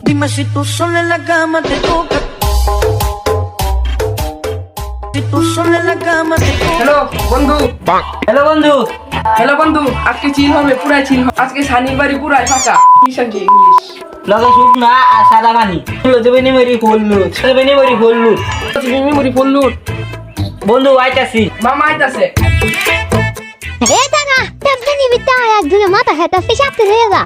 Dime si tú sola en la cama te toca. Si tú sola en la cama te toca. Hello বন্ধু hello বন্ধু, hello বন্ধু আজকে চিল হবে পুরাই চিল হবে আজকে সানির বাড়ি পুরাই ফাঁকা মিশন কি ইংলিশ লগে শুকনা আর সাদা পানি দেবেনি মরি ফুললু দেবেনি মরি ফুললু মেমোরি পড়লু বন্ধু আইতাছি। মামা আইতাছে এটা না তেমনি বিটা একদিনে মাথা খেতে ফিসাতে রেগা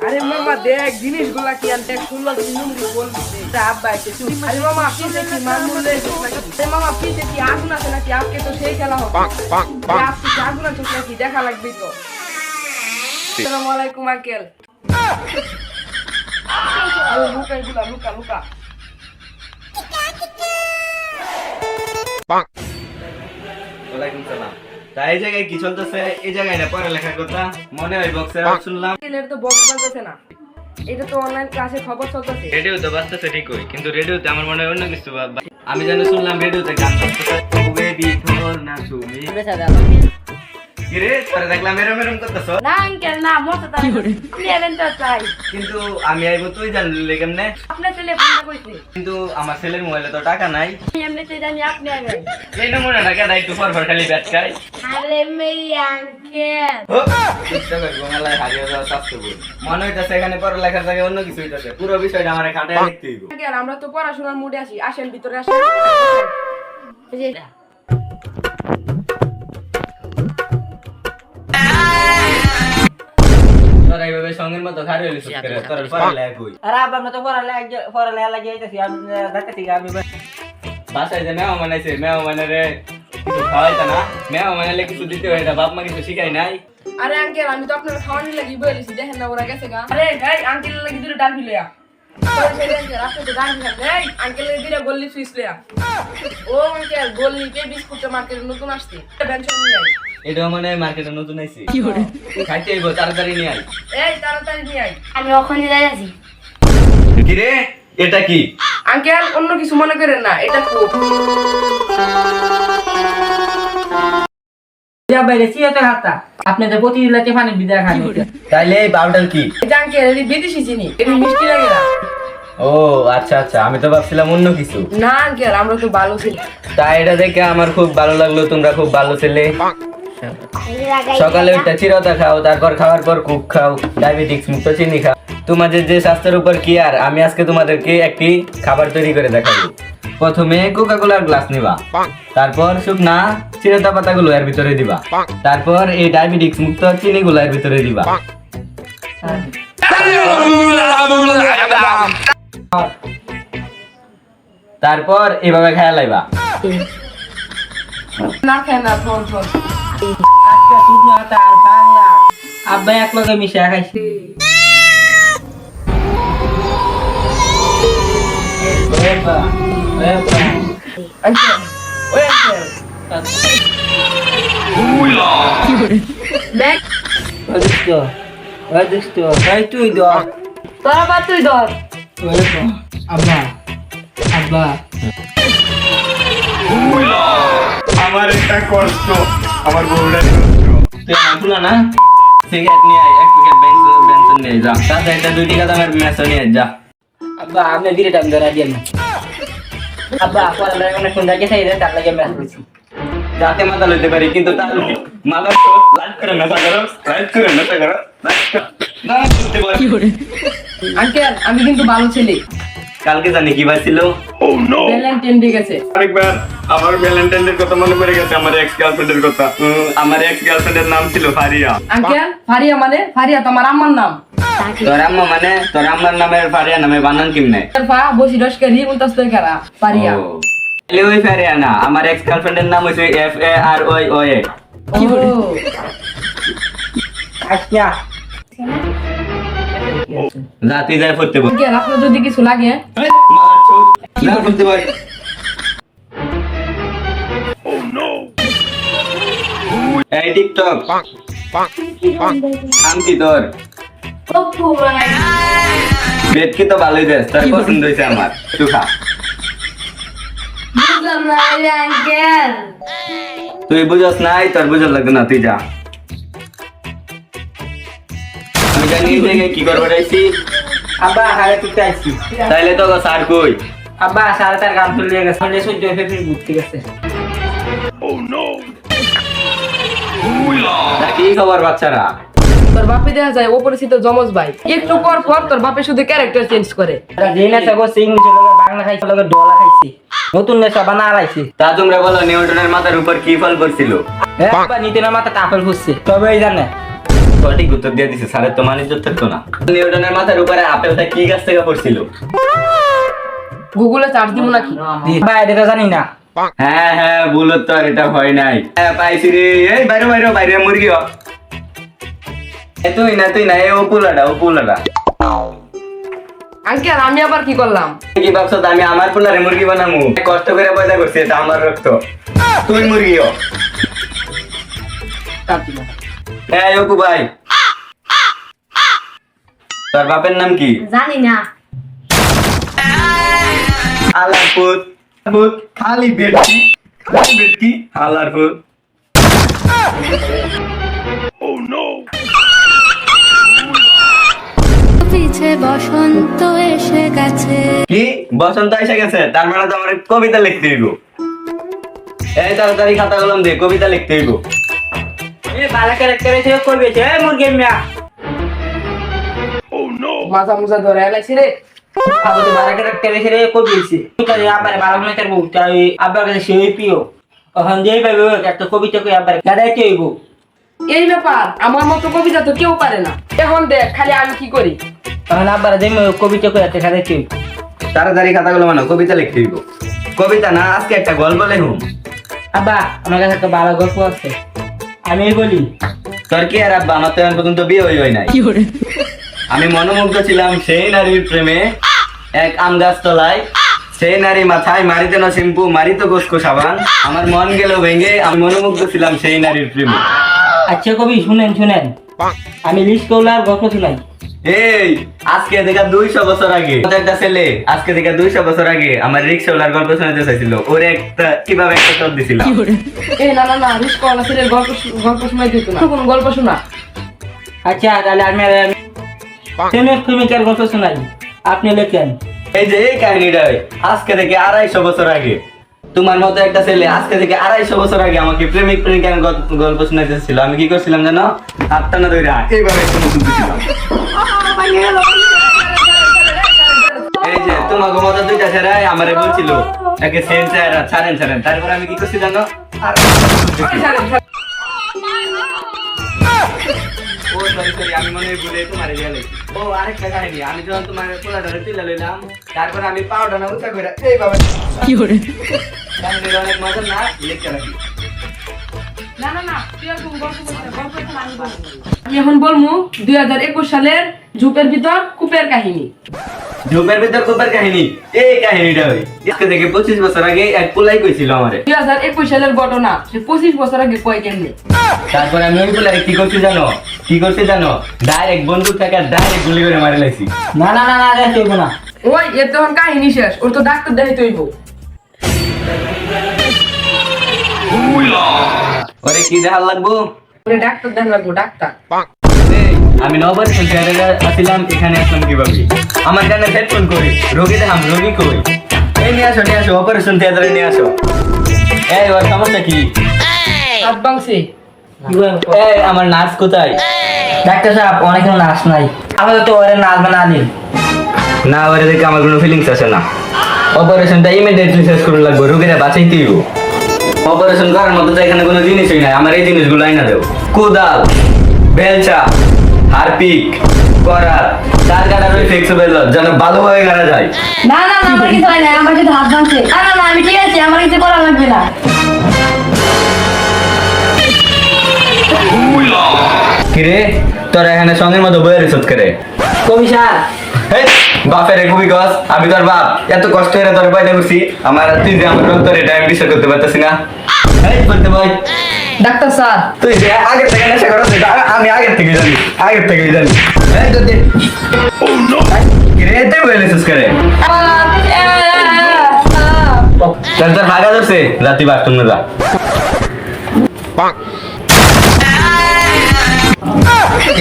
আরে মামা দেখ জিনিসগুলা কি আনতে শুনলো মেমোরি বলবি এটা আব্বা আছে তুই আরে মামা পিছে কি মামুলে আরে মামা পিছে কি আগুন আছে নাকি আজকে তো সেই খেলা হবে আজকে কি আগুন আছে নাকি দেখা লাগবে তো আসসালামু আলাইকুম আঙ্কেল আরে লুকা এগুলা লুকা লুকা ওয়ালাইকুম সালাম। তা এই জায়গায় কি চলতেছে? এই জায়গায় না পড়ালেখার কথা মনে হয় বক্সে শুনলাম। এর তো বক্স বাজতেছে না এটা তো অনলাইন ক্লাসে খবর চলতেছে রেডিও তো বাজতেছে ঠিকই, কিন্তু রেডিওতে আমার মনে হয় অন্য কিছু আমি যেন শুনলাম রেডিওতে গান বাজতেছে। বেবি খবর না তুমি কি রে তোরা দেখলাম এরম এরম করতেছ, না আঙ্কেল না মত তাই প্লেন তো চাই কিন্তু আমি আইবো তুই জানলি কেমনে? আপনার ছেলে ফোন কইছে কিন্তু আমার ছেলের মোবাইলে তো টাকা নাই। আমি এমনিতে জানি আপনি আগে এই নমুনা টাকা নাই তো ফর খালি ব্যাট খাই। আরে মেরি আঙ্কেল চেষ্টা করবো মেলায় হারিয়ে যাওয়া স্বাস্থ্য বই মনে হইতেছে এখানে পড়ালেখার জায়গায় অন্য কিছু হইতেছে। পুরো বিষয়টা আমার খাটায় দেখতে হইব। আঙ্কেল আমরা তো পড়াশোনার মুডে আছি আসেন ভিতরে আসেন এই যে তোরা এইভাবে সঙ্গের মতো খাড়ি হইলি চুপ করে তোর পড়ালেখা কই? আরে আব্বা আমরা তো পড়ালে লাগিয়ে আইতাছি আমি দেখতেছি আমি বাসায় যে মেও বানাইছে মেও বানারে কিছু খাওয়াইতা না, মেও বানাইলে কিছু দিতে হয় না, বাপ মা কিছু শিখাই নাই। আরে আঙ্কেল আমি তো আপনার খাওয়ানি লাগি বলেছি দেখেন না ওরা গেছে গা আরে এই আঙ্কেল লাগি দুটো ডাল ফিলিয়া আপনি তো গান খান এই আঙ্কেল লাগি দুটো গোল্লি ফিস লিয়া ও আঙ্কেল গোল্লি কে বিস্কুট মার্কেটে নতুন আসছে টেনশন নিয়ে আই এটা মানে মার্কেটে নতুন আইছি খাইতে আইবো তাড়াতাড়ি নিয়ে আই। এই তাড়াতাড়ি নিয়ে আই আমি ওখানে যাই আছি কি রে এটা কি? আঙ্কেল অন্য কিছু মনে করেন না এটা কোক বাইরে সিয়াতে হাতা আপনি তো প্রতিদিন লাগে পানি বিদা খান তাইলে এই পাউডার কি? এটা আঙ্কেল এটি বিদেশি চিনি এটি মিষ্টি লাগে না ও আচ্ছা আচ্ছা, আমি তো ভাবছিলাম অন্য কিছু। না আঙ্কেল আমরা তো ভালো ছিল তাই এটা দেখে আমার খুব ভালো লাগলো, তোমরা খুব ভালো ছেলে। সকালে ওইটা চিরতা খাও, তারপর খাওয়ার পর কুক খাও, ডায়াবেটিক্স মুক্ত চিনি খাও। তোমাদের যে স্বাস্থ্যের উপর কি আর আমি আজকে তোমাদেরকে একটি খাবার তৈরি করে দেখাবো। প্রথমে কোকা কোলার গ্লাস নিবা, তারপর শুকনা চিরতা পাতাগুলো এর ভিতরে দিবা, তারপর এই ডায়াবেটিক্স মুক্ত চিনি গুলো এর ভিতরে দিবা। তারপর এভাবে খেয়া লাইবা। না খেয়ে না ফোন ফোন আজকে শুকনো হাতা আর বাংলা আব্বা এক লগে মিশে খাইছি আঙ্কেল ওই আঙ্কেল দেখ তুই ধর তোরা বা তুই ধর আব্বা আব্বা আমার একটা কষ্ট, আমার বউটা তুই আসলো না সিগারেট নিয়ে আয়, এক প্যাকেট বেনসন নিয়ে যা, সাথে একটা 2 টাকা দামের মেসো নিয়ে যা। আব্বা আপনি দিলে টাইম ধরা দিয়েন আব্বা পড়ালে অনেক সুন্দর গেছে তার লাগে ম্যাচ করছি যাতে মাথা লইতে পারি, কিন্তু তার মাথা লাইট করে নেশা করো, লাইট করে নেশা করো, আঙ্কেল আমি কিন্তু ভালো ছেলে কালকে জানি কি ভাইছিল? ভ্যালেন্টাইন ডে গেছে আরেকবার আমার ভ্যালেন্টাইনের কথা মনে পড়ে গেছে, আমার এক্স গার্লফ্রেন্ডের কথা। আমার এক্স গার্লফ্রেন্ডের নাম ছিল ফারিয়া। আঙ্কেল ফারিয়া মানে ফারিয়া তোমার আম্মার নাম তোর আম্মা মানে তোর আম্মার নামের ফারিয়া নামে বানান কেমনে? ফা বসি রসকারি মুনতাস তো করা ফারিয়া ও, তাহলে ওই ফারিয়া না, আমার এক্স গার্লফ্রেন্ডের নাম হইছে FAROY। ও আচ্ছা জাতি যায় পড়তে বল, আঙ্কেল আপনার যদি কিছু লাগে না পড়তে বল। এই টিকটক নাম কি তোর? পপ্পু ভাই বেদ কি তো ভালোই দেশ, তোর পছন্দ হয়েছে আমার, একটু খা। বুঝলাম না রে আঙ্কেল তুই বুঝস নাই, তোর বুঝার লাগবে না, তুই যা। জানি দেখে কি করবে রাইছি আব্বা হারে তুই আইছি তাইলে তো স্যার কই আব্বা সারা তার কাম চলে গেছে সন্ধ্যে সহ্য হয়ে ফের ঘুরতে গেছে তা কি খবর বাচ্চারা তোর বাপে দেখা যায় অপরিচিত জমজ ভাই একটু পর পর তোর বাপে শুধু ক্যারেক্টার চেঞ্জ করে যে নেশা করছে ইংলিশ লগে বাংলা খাইছে লগে ডলা খাইছি নতুন নেশা বানা আলাইছি তা তোমরা বলো নিউটনের মাথার উপর কি ফল পড়ছিল আব্বা নিতে না মাথা কাপড় ফুসছে সবাই জানে সঠিক উত্তর দিয়ে দিছে স্যারের তো মানিজ্য থাকতো না নিউটনের মাথার উপরে আপেলটা কি গাছ থেকে পড়ছিল গুগলে চার্জ দিব নাকি ভাই এটা জানি না হ্যাঁ হ্যাঁ বলো তো আর এটা হয় নাই হ্যাঁ পাইছি রে এই বাইরে বাইরে বাইরে মুরগি হ তুই না এই ওপুলাটা আঙ্কেল আমি আবার কি করলাম কি ভাবছো আমি আমার পোলারে মুরগি বানামু কষ্ট করে পয়দা করছি এটা আমার রক্ত তুই মুরগি হ এই অপু ভাই তোর বাপের নাম কি জানি না আলার পুত খালি বেটকি আলার পুত পিছে বসন্ত এসে গেছে কি বসন্ত এসে গেছে তার মানে তো আমার কবিতা লিখতে হইব এই তাড়াতাড়ি খাতা কলম দে কবিতা লিখতে হইব এ বালা ক্যারেক্টার এসে করবে এ মুরগি মিয়া মাথা মুজা ধরে এলাইছি রে আবার তো বালা ক্যারেক্টার এসে করবেছি তুই আবার বালা মনে করব তাই আবার কাছে সেই পিও ওখান যেই পাইবে একটা কবিতা কই আবার গাড়াইতে হইব এই ব্যাপার আমার মতো কবিতা তো কেউ পারে না এখন দেখ খালি আমি কি করি তখন আবার যেই কবিতা কই একটা গাড়াইতে হইব তাড়াতাড়ি খাতা কলম আনো কবিতা লিখতে হইব কবিতা না আজকে একটা গল্প লেখুন আব্বা আমার কাছে একটা ভালো গল্প আছে আমি বলি তোর কি আর আব্বা আমার তো এখন পর্যন্ত বিয়ে হয় নাই আমি মনোমুগ্ধ ছিলাম সেই নারীর প্রেমে এক আম গাছ তলায় সেই নারী মাথায় মারিতে না শ্যাম্পু মারিত গোসকো সাবান আমার মন গেল ভেঙে আমি মনোমুগ্ধ ছিলাম সেই নারীর প্রেমে আচ্ছা কবি শুনেন আমি লিস্ট করলার গল্প শুনাই এই আজকে দেখা 200 বছর আগে একটা ছেলে আজকে দেখা 200 বছর আগে আমার রিক্সাওয়ালার গল্প শোনাতে চাইছিল ওরে একটা কিভাবে একটা চট দিছিলাম এই না রিস্ক করা ছেলের গল্প শোনাই দিত না কোন গল্প শোনা আচ্ছা তাহলে আমি প্রেমিকার গল্প শোনাই আপনি লেখেন এই যে এই কাহিনীটা আজকে থেকে 250 বছর আগে তোমার মতো একটা ছেলে আজকে থেকে 250 বছর আগে আমাকে প্রেমিকার গল্প শোনাইতেছিল আমি কি করছিলাম জানো হাতটা না ধরে এইভাবে একটু মুখ দিছিলাম এই যে তোমার মতো দুইটা ছেড়াই আমারে বলছিল একে সেন ছাড়েন তারপর আমি কি করছি জানো আর ও সরি আমি মনে ভুলে তোমারে দিয়ে লাগছি ও আরেকটা কাহিনী আমি যখন তোমার পোলা ধরে তুলে লইলাম তারপর আমি পাউডার না উঠা করে এইভাবে কি করে কাহিনীর অনেক মজা না লিখতে রাখি না তুই আর কোন গল্প বলছিস গল্প তো আমি বলবো আমি এখন বলমু 2021 সালের ঝুপের ভিতর কূপের কাহিনী ঝোপের ভিতর কোপার কাহিনী এই কাহিনীটা ওই আজকে থেকে 25 বছর আগে এক পোলাই কইছিল আমারে 2021 সালের ঘটনা সে 25 বছর আগে কয় কেমনে তারপর আমি ওই পোলারে কি করছি জানো ডাইরেক্ট বন্দুক থেকে ডাইরেক্ট গুলি করে মারি লাইছি না দেখতে না ওই এর তখন কাহিনী শেষ ওর তো ডাক্তার দেখাইতে হইব ওরে কি দেখার লাগবো ওরে ডাক্তার দেখা লাগবো ডাক্তার এই, আমি নবার সেন্টারে আসিলাম এখানে আসলাম কিভাবে আমার কানে হেডফোন করি রোগী দেখাম রোগী কই এই নিয়ে আসো অপারেশন থিয়েটারে নিয়ে আসো এই ওর সমস্যা কি হাত ভাঙছে এই আমার নার্স কোথায় ডাক্তার সাহেব অনেক নার্স নাই আমাদের তো ওরে নাচ বানা দিন না ওরে দেখে আমার কোনো ফিলিংস আসে না অপারেশনটা ইমিডিয়েটলি শেষ করে লাগবে রোগীরা বাঁচাইতে হইব অপারেশন করার মতো তো এখানে কোনো জিনিসই নাই আমার এই জিনিসগুলো আইনা দেও কোদাল বেলচা হারপিক করাত তার কাটার ওই ফ্লেক্সিবল যেন ভালোভাবে কাটা যায় না আমার কিছু হয় না আমার কিছু হাত ভাঙছে না আমি ঠিক আছে আমার কিছু করা লাগবে না কিরে তোরা এখানে সঙ্গের মতো বইয়ের রিসোর্ট করে কবি স্যার হেই, বাপের খুবই কস আমি তোর বাপ এত কষ্ট করে তোর পয়দা করছি আমার তুই যে আমার রক্তরে টাইম বিশ্বাস করতে পারতেছি না এই করতে ভাই ডাক্তার স্যার তুই যে আগের থেকে নেশা করছ আমি আগের থেকে জানি এই তো দে কিরে তুই বইয়ের রিসোর্ট করে তোর ভাগা ধরছে রাতি বাথরুমে যা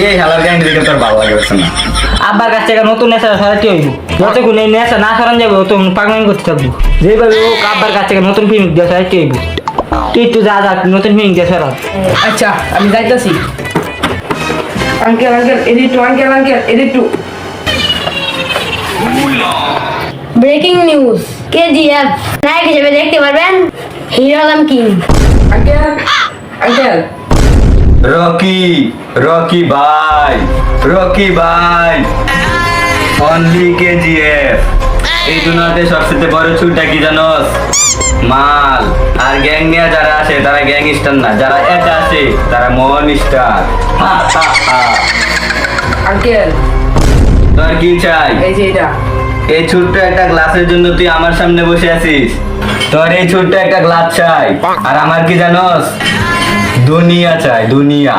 এই হালার গ্যাং দেখে তোর ভালো লাগে না। আব্বার কাছ থেকে নতুন নেশা সরাতে হইব, যতক্ষণ এই নেশা না সরান যাবে তখন পাগলামি করতে থাকবো। যেভাবে ও আব্বার কাছ থেকে নতুন ফিল্ম দিয়ে সরাতে হইব, তুই একটু যা যা নতুন ফিল্ম দিয়ে সরা। আচ্ছা আমি যাইতাছি। আঙ্কেল আঙ্কেল এদিক একটু ব্রেকিং নিউজ, কেজিএফ নায়ক হিসেবে দেখতে পারবেন hero Alam king. Uncle Rocky ভাই অনলি কেজিএফ। এই দুনিয়াতে সবচেয়ে বড় ছুটা কি জানোস? মাল। আর গ্যাং নিয়ে যারা আসে তারা গ্যাংস্টার না, যারা একা আসে তারা মন স্টার। আঙ্কেল তোর কি চাই? এই যে এটা এই ছোট্ট একটা গ্লাসের জন্য তুই আমার সামনে বসে আছিস? তোর এই ছোট্ট একটা গ্লাস চাই, আর আমার কি জানোস? দুনিয়া চাই, দুনিয়া।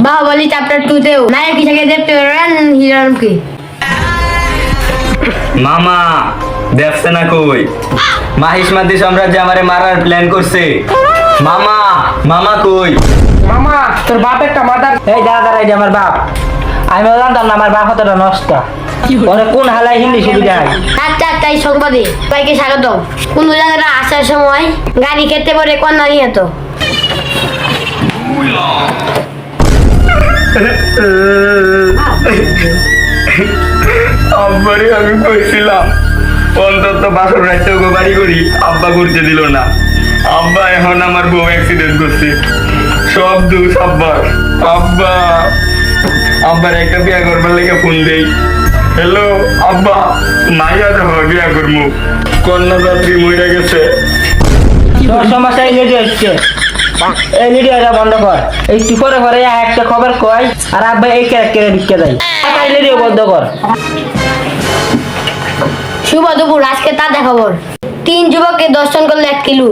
বাহুবলী চ্যাপ্টার 2 তেও নায়ক হিসেবে দেখতে পারবেন হিরো আলম কিং। মামা দেখছে না কই? মাহিষ্মাতি সাম্রাজ্য আমারে মারার প্ল্যান করছে। মামা কই? মামা তোর বাপ একটা মাদার। এই দাদা এই যে আমার বাপ, আমি জানতাম না আমার বাপ কতটা নষ্ট। ওরা কোন হালায় হিন্দি শিখে যায়। তাই সংবাদে সবাইকে স্বাগত। কোন জায়গাটা আসার সময় গাড়ি খেতে পড়ে কন্যা নিয়ে তো আব্বারে আমি কইছিলাম অন্তত বাসর রাইতে ওকে বাড়ি করি, আব্বা করতে দিল না। আব্বা এখন আমার বউ অ্যাক্সিডেন্ট করছে, সব দোষ আব্বার। আব্বার একটা বিয়া করবার লেগে ফোন দেই। হ্যালো আব্বা, মাইয়া দেখো বিয়া করবো, কন্যাদাত্রী মরে গেছে। তোর সমস্যা এই রেডিও হচ্ছে, এই রেডিওটা বন্ধ কর। এই তুই করে করে একটা খবর কয় আর আব্বা এই ক্যারেক্টারে ঢুকে যায়। রেডিও বন্ধ কর। শুভ দুপুর, আজকে তাজা খবর। 3 যুবককে দর্শন করলো 1 কিলো।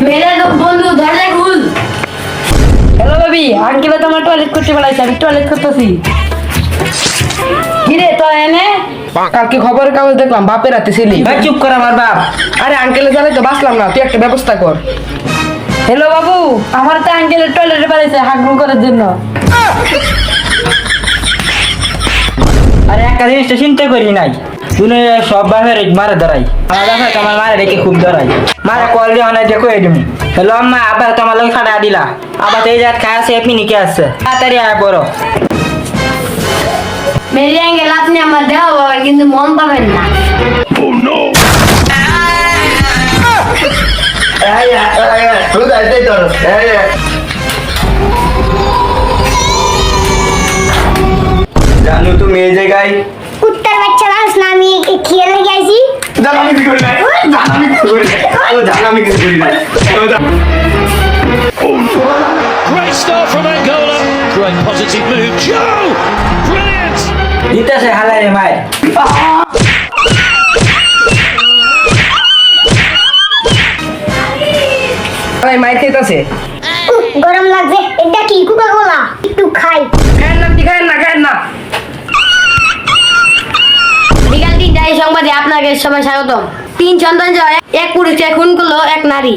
মেরে তো বন্ধু দরজা খুল। হ্যালো বেবি, আঙ্কেল তো আমার টয়লেট করতে বলাইছে, আমি টয়লেট করতেছি। কিরে তো এনে কালকে খবরের কাগজ দেখলাম বাপের হাতে ছিলি। ভাই চুপ কর আমার বাপ। আরে আঙ্কেলের জালে তো বাঁচলাম না, তুই একটা ব্যবস্থা কর। হ্যালো বাবু, আমার তো আঙ্কেলের টয়লেটে বাড়াইছে হাগমু করার জন্য। আরে একটা জিনিসটা চিন্তা করি নাই, তুই সব বাপের মারে ধরাই, আমার বাপের আমার মারে রেখে খুব ধরাই। মারে কল দিয়ে অনেক দেখো এডমি। হ্যালো আম্মা, আবার তোমার লোক খাটা দিলা, আবার এই জাত খায় আছে এমনি নিকে আসছে, তাড়াতাড়ি আয় পড়ো। মেরি আঙ্কেল আপনি আমার দেওয়া বাবা, কিন্তু মন পাবেন না। জানো তুমি এই জায়গায় কুত্তার বাচ্চা মানুষ না, আমি খেয়ে লেগে আইছি। আমি কিছু করি নাই। Great start from Angola. Great positive move. Joe! Brilliant! দিতেছে হালাই রে মায়। আরে মাইর খেতেছে। গরম লাগছে, এটা কি কোকা কোলা? একটু খাই। খায়েন না। বিকাল 3টায় সংবাদে আপনাকে সবাই স্বাগত। 3 সন্তান জয়, 1 পুরুষকে খুন করলো 1 নারী।